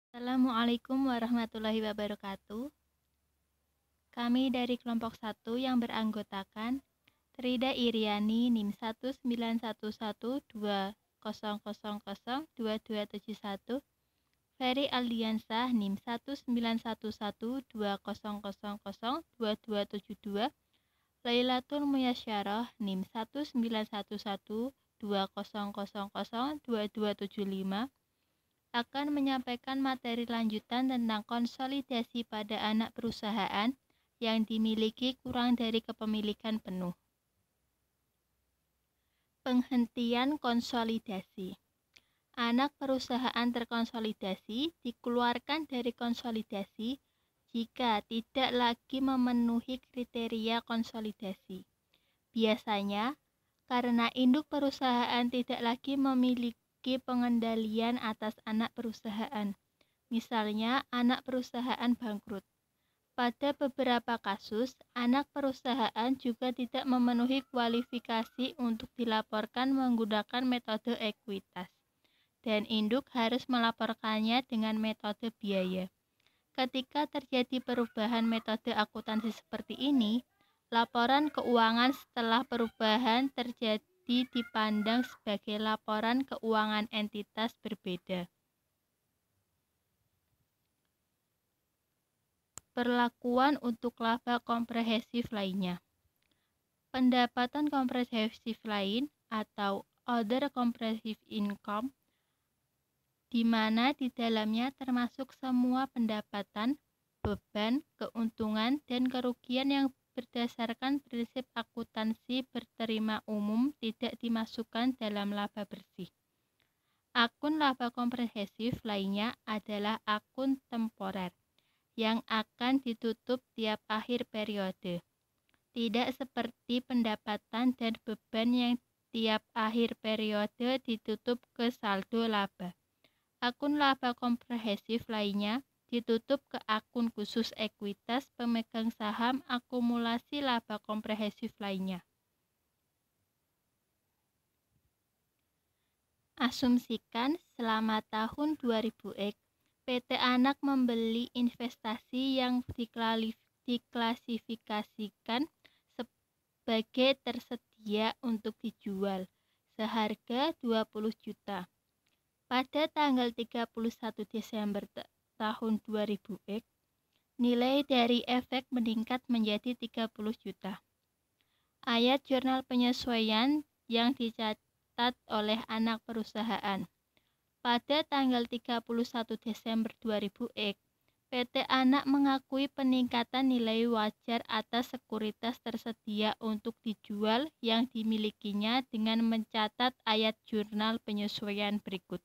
Assalamualaikum warahmatullahi wabarakatuh. Kami dari kelompok 1 yang beranggotakan Trida Iriani NIM 1911200002271, Ferry Aldiansah NIM 1911200002272, Lailatul Muyasyarah NIM 1911200002275 akan menyampaikan materi lanjutan tentang konsolidasi pada anak perusahaan yang dimiliki kurang dari kepemilikan penuh. Penghentian konsolidasi. Anak perusahaan terkonsolidasi dikeluarkan dari konsolidasi jika tidak lagi memenuhi kriteria konsolidasi. Biasanya, karena induk perusahaan tidak lagi memiliki pengendalian atas anak perusahaan. Misalnya, anak perusahaan bangkrut. Pada beberapa kasus, anak perusahaan juga tidak memenuhi kualifikasi untuk dilaporkan menggunakan metode ekuitas, dan induk harus melaporkannya dengan metode biaya. Ketika terjadi perubahan metode akuntansi seperti ini, laporan keuangan setelah perubahan terjadi dipandang sebagai laporan keuangan entitas berbeda. Perlakuan untuk laba komprehensif lainnya. Pendapatan komprehensif lain atau other comprehensive income, di mana di dalamnya termasuk semua pendapatan, beban, keuntungan, dan kerugian yang berdasarkan prinsip akuntansi berterima umum tidak dimasukkan dalam laba bersih. Akun laba komprehensif lainnya adalah akun temporer yang akan ditutup tiap akhir periode. Tidak seperti pendapatan dan beban yang tiap akhir periode ditutup ke saldo laba. Akun laba komprehensif lainnya ditutup ke akun khusus ekuitas pemegang saham akumulasi laba komprehensif lainnya. Asumsikan selama tahun 2000 PT Anak membeli investasi yang diklasifikasikan sebagai tersedia untuk dijual seharga 20 juta. Pada tanggal 31 Desember tahun 2000, nilai dari efek meningkat menjadi 30 juta. Ayat jurnal penyesuaian yang dicatat oleh anak perusahaan. Pada tanggal 31 Desember 2000, PT Anak mengakui peningkatan nilai wajar atas sekuritas tersedia untuk dijual yang dimilikinya dengan mencatat ayat jurnal penyesuaian berikut.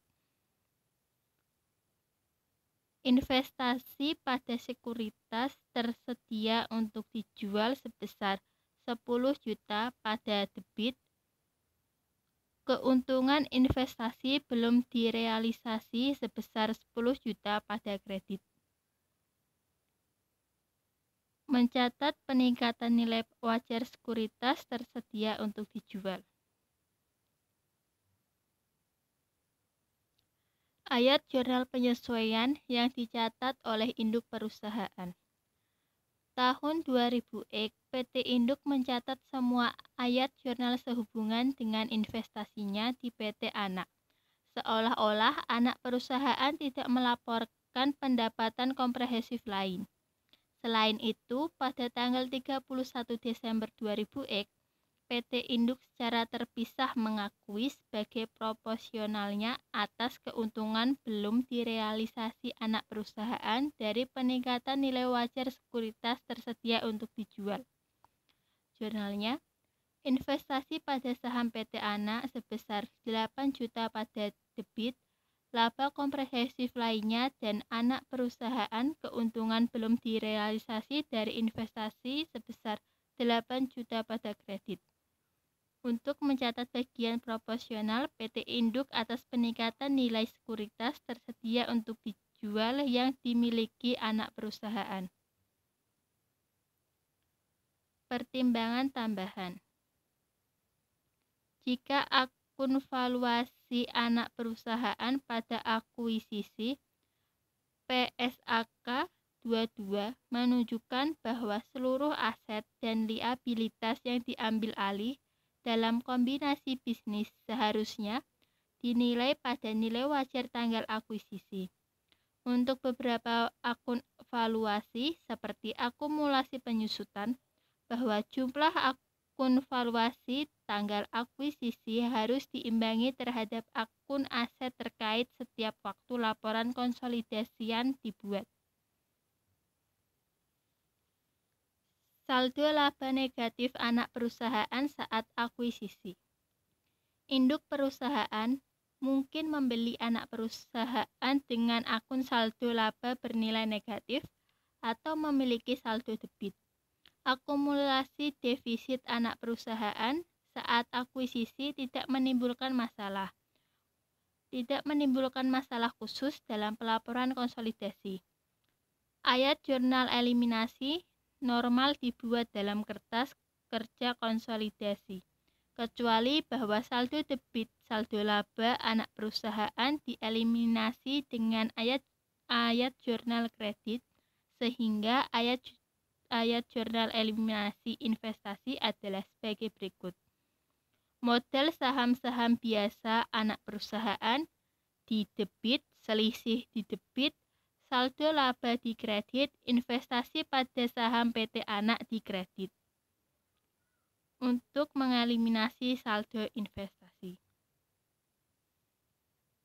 Investasi pada sekuritas tersedia untuk dijual sebesar 10 juta pada debit. Keuntungan investasi belum direalisasi sebesar 10 juta pada kredit. Mencatat peningkatan nilai wajar sekuritas tersedia untuk dijual. Ayat jurnal penyesuaian yang dicatat oleh induk perusahaan. Tahun 2000, PT Induk mencatat semua ayat jurnal sehubungan dengan investasinya di PT Anak, seolah-olah anak perusahaan tidak melaporkan pendapatan komprehensif lain. Selain itu, pada tanggal 31 Desember 2000, PT Induk secara terpisah mengakui sebagai proporsionalnya atas keuntungan belum direalisasi anak perusahaan dari peningkatan nilai wajar sekuritas tersedia untuk dijual. Jurnalnya, investasi pada saham PT Anak sebesar 8 juta pada debit, laba komprehensif lainnya dan anak perusahaan keuntungan belum direalisasi dari investasi sebesar 8 juta pada kredit. Untuk mencatat bagian proporsional PT Induk atas peningkatan nilai sekuritas tersedia untuk dijual yang dimiliki anak perusahaan. Pertimbangan tambahan. Jika akun valuasi anak perusahaan pada akuisisi PSAK 22 menunjukkan bahwa seluruh aset dan liabilitas yang diambil alih dalam kombinasi bisnis seharusnya dinilai pada nilai wajar tanggal akuisisi. Untuk beberapa akun valuasi seperti akumulasi penyusutan, bahwa jumlah akun valuasi tanggal akuisisi harus diimbangi terhadap akun aset terkait setiap waktu laporan konsolidasian dibuat. Saldo laba negatif anak perusahaan saat akuisisi. Induk perusahaan mungkin membeli anak perusahaan dengan akun saldo laba bernilai negatif atau memiliki saldo debit. Akumulasi defisit anak perusahaan saat akuisisi tidak menimbulkan masalah. Tidak menimbulkan masalah khusus dalam pelaporan konsolidasi. Ayat jurnal eliminasi normal dibuat dalam kertas kerja konsolidasi, kecuali bahwa saldo debit saldo laba anak perusahaan dieliminasi dengan ayat jurnal kredit, sehingga ayat jurnal eliminasi investasi adalah sebagai berikut. Modal saham-saham biasa anak perusahaan di debit, selisih di debit, saldo laba di kredit, investasi pada saham PT anak di kredit. Untuk mengeliminasi saldo investasi.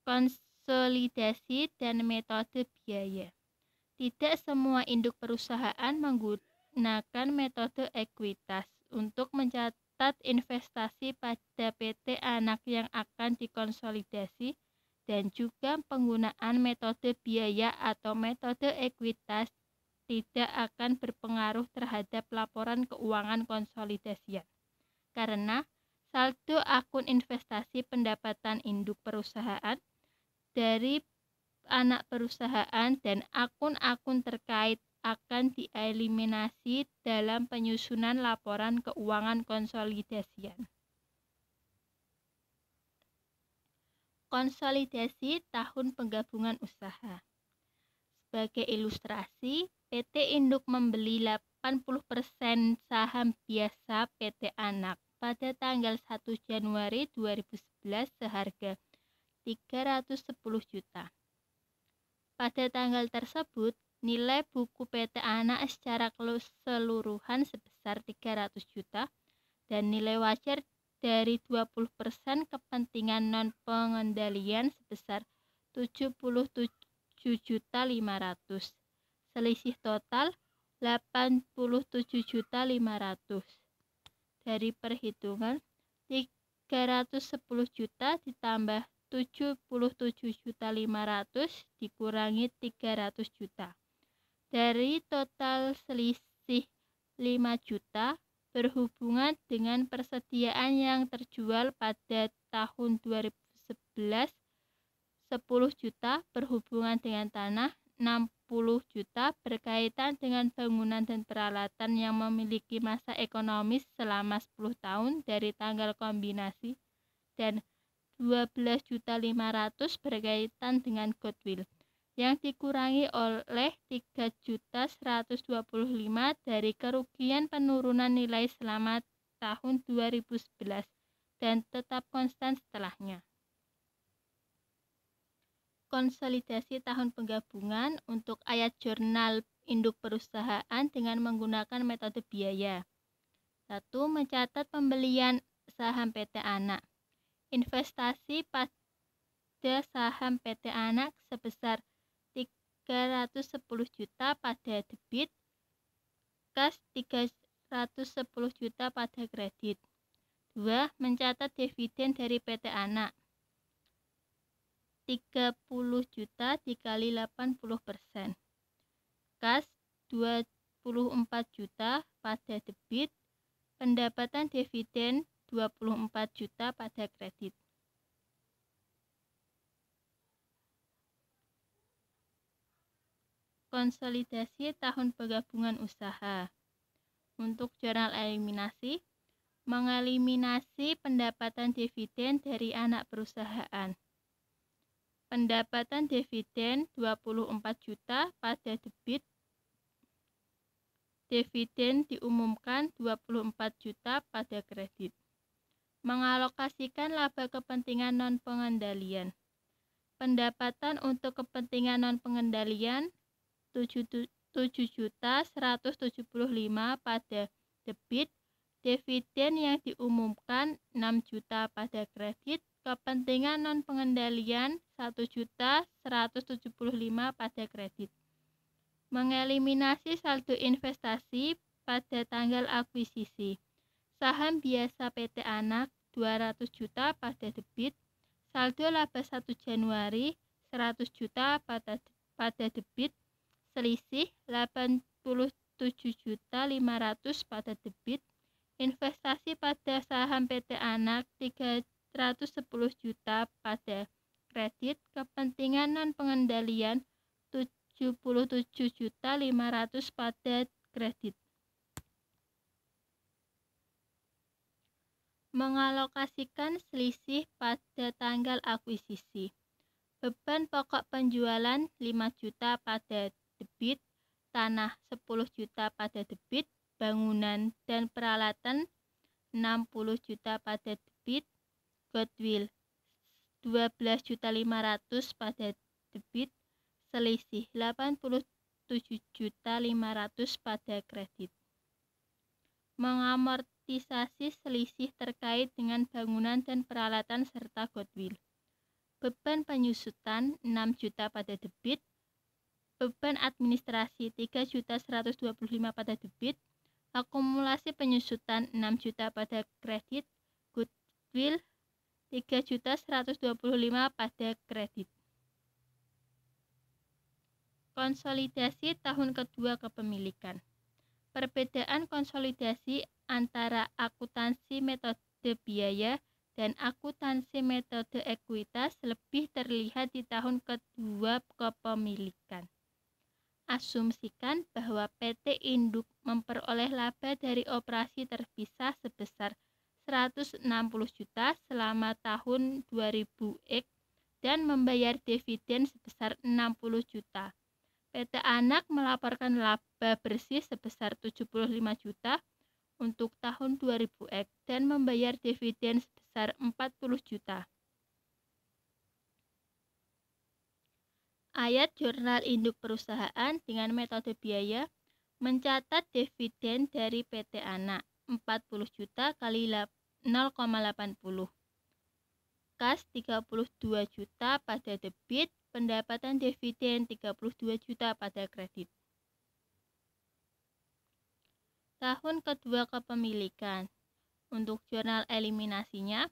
Konsolidasi dan metode biaya. Tidak semua induk perusahaan menggunakan metode ekuitas untuk mencatat investasi pada PT anak yang akan dikonsolidasi, dan juga penggunaan metode biaya atau metode ekuitas tidak akan berpengaruh terhadap laporan keuangan konsolidasian, karena saldo akun investasi pendapatan induk perusahaan dari anak perusahaan dan akun-akun terkait akan dieliminasi dalam penyusunan laporan keuangan konsolidasian. Konsolidasi tahun penggabungan usaha. Sebagai ilustrasi, PT Induk membeli 80% saham biasa PT Anak pada tanggal 1 Januari 2011 seharga 310 juta. Pada tanggal tersebut, nilai buku PT Anak secara keseluruhan sebesar 300 juta dan nilai wajar dari 20% kepentingan non-pengendalian sebesar 77.500.000. Selisih total 87.500.000. Dari perhitungan 310 juta ditambah 77.500.000 dikurangi 300 juta. Dari total selisih 5 juta berhubungan dengan persediaan yang terjual pada tahun 2011, 10 juta berhubungan dengan tanah, 60 juta berkaitan dengan bangunan dan peralatan yang memiliki masa ekonomis selama 10 tahun dari tanggal kombinasi, dan 12.500.000 berkaitan dengan goodwill yang dikurangi oleh 3.125.000 dari kerugian penurunan nilai selama tahun 2011 dan tetap konstan setelahnya. Konsolidasi tahun penggabungan untuk ayat jurnal induk perusahaan dengan menggunakan metode biaya. 1. Mencatat pembelian saham PT Anak. Investasi pada saham PT Anak sebesar 310 juta pada debit, kas 310 juta pada kredit. 2. Mencatat dividen dari PT Anak 30 juta dikali 80%. Kas 24 juta pada debit, pendapatan dividen 24 juta pada kredit. Konsolidasi tahun penggabungan usaha. Untuk jurnal eliminasi, mengeliminasi pendapatan dividen dari anak perusahaan. Pendapatan dividen 24 juta pada debit. Dividen diumumkan 24 juta pada kredit. Mengalokasikan laba kepentingan non-pengendalian. Pendapatan untuk kepentingan non-pengendalian 7.175 pada debit. Dividen yang diumumkan 6 juta pada kredit. Kepentingan non-pengendalian 1.175 pada kredit. Mengeliminasi saldo investasi pada tanggal akuisisi. Saham biasa PT Anak 200 juta pada debit. Saldo laba 1 Januari 100 juta pada debit. Selisih 87.500 pada debit. Investasi pada saham PT Anak 310 juta pada kredit. Kepentingan non-pengendalian 77.500 pada kredit. Mengalokasikan selisih pada tanggal akuisisi. Beban pokok penjualan 5 juta pada debit, tanah 10 juta pada debit, bangunan dan peralatan 60 juta pada debit, goodwill 12.500 pada debit, selisih 87.500 pada kredit. Mengamortisasi selisih terkait dengan bangunan dan peralatan serta goodwill. Beban penyusutan 6 juta pada debit, beban administrasi 3.125 pada debit, akumulasi penyusutan 6 juta pada kredit, goodwill 3.125 pada kredit. Konsolidasi tahun kedua kepemilikan. Perbedaan konsolidasi antara akuntansi metode biaya dan akuntansi metode ekuitas lebih terlihat di tahun kedua kepemilikan. Asumsikan bahwa PT Induk memperoleh laba dari operasi terpisah sebesar 160 juta selama tahun 2000X dan membayar dividen sebesar 60 juta. PT Anak melaporkan laba bersih sebesar 75 juta untuk tahun 2000X dan membayar dividen sebesar 40 juta. Ayat jurnal induk perusahaan dengan metode biaya mencatat dividen dari PT Anak 40 juta kali 0,80. Kas 32 juta pada debit, pendapatan dividen 32 juta pada kredit. Tahun kedua kepemilikan. Untuk jurnal eliminasinya,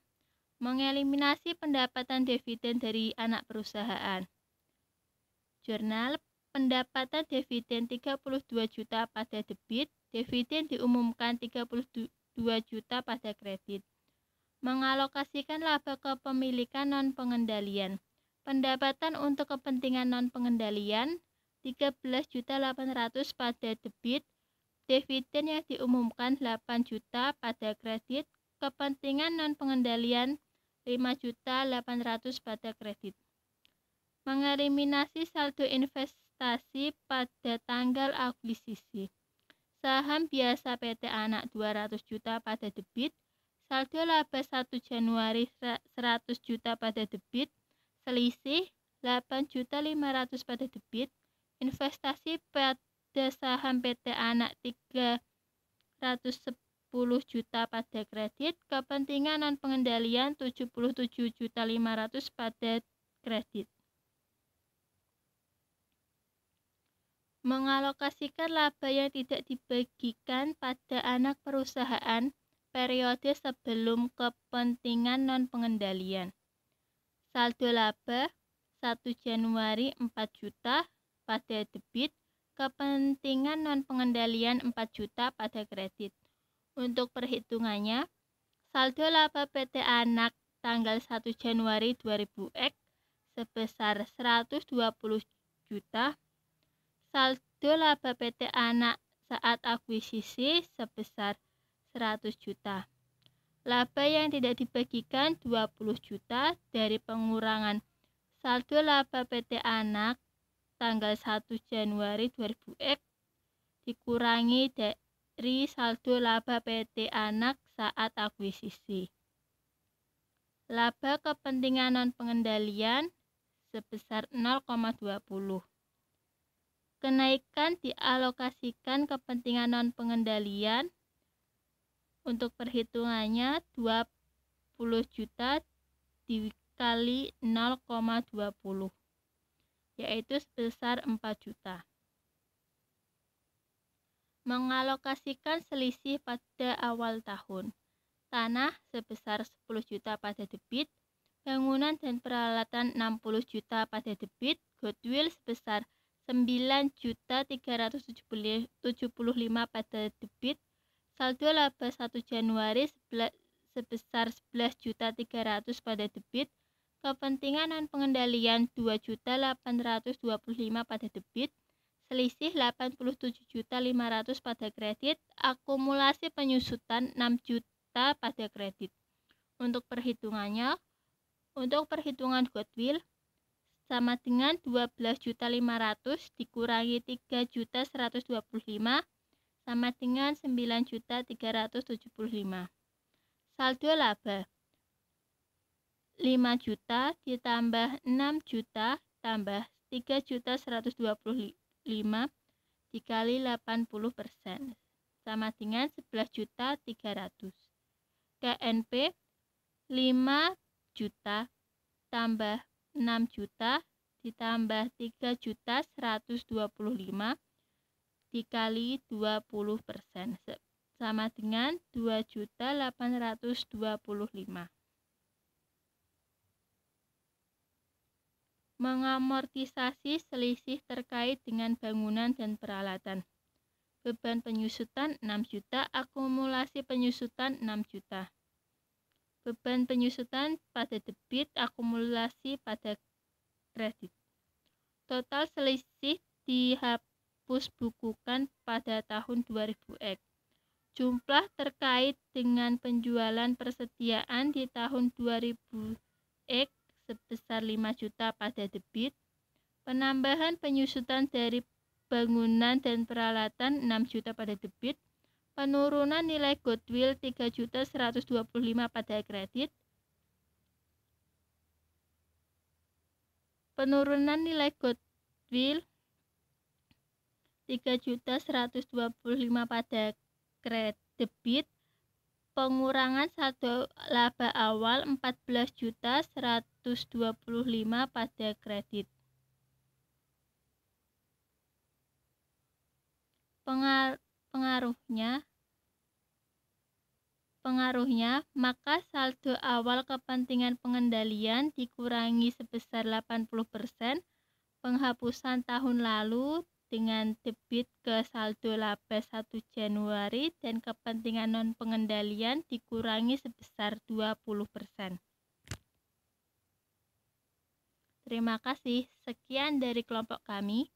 mengeliminasi pendapatan dividen dari anak perusahaan. Jurnal pendapatan dividen 32 juta pada debit, dividen diumumkan 32 juta pada kredit. Mengalokasikan laba kepemilikan non-pengendalian. Pendapatan untuk kepentingan non-pengendalian 13.800 pada debit, dividen yang diumumkan 8 juta pada kredit, kepentingan non-pengendalian 5.800 pada kredit. Mengeliminasi saldo investasi pada tanggal akuisisi. Saham biasa PT Anak 200 juta pada debit, saldo laba 1 Januari 100 juta pada debit, selisih 8.500 pada debit, investasi pada saham PT Anak 310 juta pada kredit, kepentingan non-pengendalian 77.500 pada kredit. Mengalokasikan laba yang tidak dibagikan pada anak perusahaan periode sebelum kepentingan non-pengendalian. Saldo laba 1 Januari 4 juta pada debit, kepentingan non-pengendalian 4 juta pada kredit. Untuk perhitungannya, saldo laba PT Anak tanggal 1 Januari 2000X sebesar 120 juta, saldo laba PT Anak saat akuisisi sebesar 100 juta. Laba yang tidak dibagikan 20 juta dari pengurangan saldo laba PT Anak tanggal 1 Januari 2000 dikurangi dari saldo laba PT Anak saat akuisisi. Laba kepentingan non-pengendalian sebesar 0,20. Kenaikan dialokasikan kepentingan non-pengendalian untuk perhitungannya 20 juta dikali 0,20, yaitu sebesar 4 juta. Mengalokasikan selisih pada awal tahun. Tanah sebesar 10 juta pada debit, bangunan dan peralatan 60 juta pada debit, goodwill sebesar 9.375 pada debit, saldo laba 1 Januari sebesar 11.300 pada debit, kepentingan non pengendalian 2.825 pada debit, selisih 87.500 pada kredit, akumulasi penyusutan 6 juta pada kredit. Untuk perhitungannya, untuk perhitungan goodwill sama dengan 12.500 dikurangi 3.125 sama dengan 9.375. Saldo laba 5 juta ditambah 6 juta tambah 3.125 dikali 80% sama dengan 11.300. KNP 5 juta tambah 6 juta ditambah 3.125 dikali 20% sama dengan 2.825. Mengamortisasi selisih terkait dengan bangunan dan peralatan. Beban penyusutan 6 juta, akumulasi penyusutan 6 juta. Beban penyusutan pada debit, akumulasi pada kredit. Total selisih dihapus bukukan pada tahun 2000 Jumlah terkait dengan penjualan persediaan di tahun 2000 sebesar 5 juta pada debit. Penambahan penyusutan dari bangunan dan peralatan 6 juta pada debit. Penurunan nilai goodwill 3.125 pada kredit. Penurunan nilai goodwill 3.125 pada debit. Pengurangan saldo laba awal 14.125 pada kredit. Pengaruhnya, maka saldo awal kepentingan pengendalian dikurangi sebesar 80%, penghapusan tahun lalu dengan debit ke saldo laba 1 Januari dan kepentingan non pengendalian dikurangi sebesar 20%. Terima kasih. Sekian dari kelompok kami.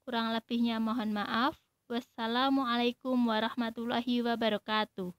Kurang lebihnya mohon maaf. Wassalamualaikum warahmatullahi wabarakatuh.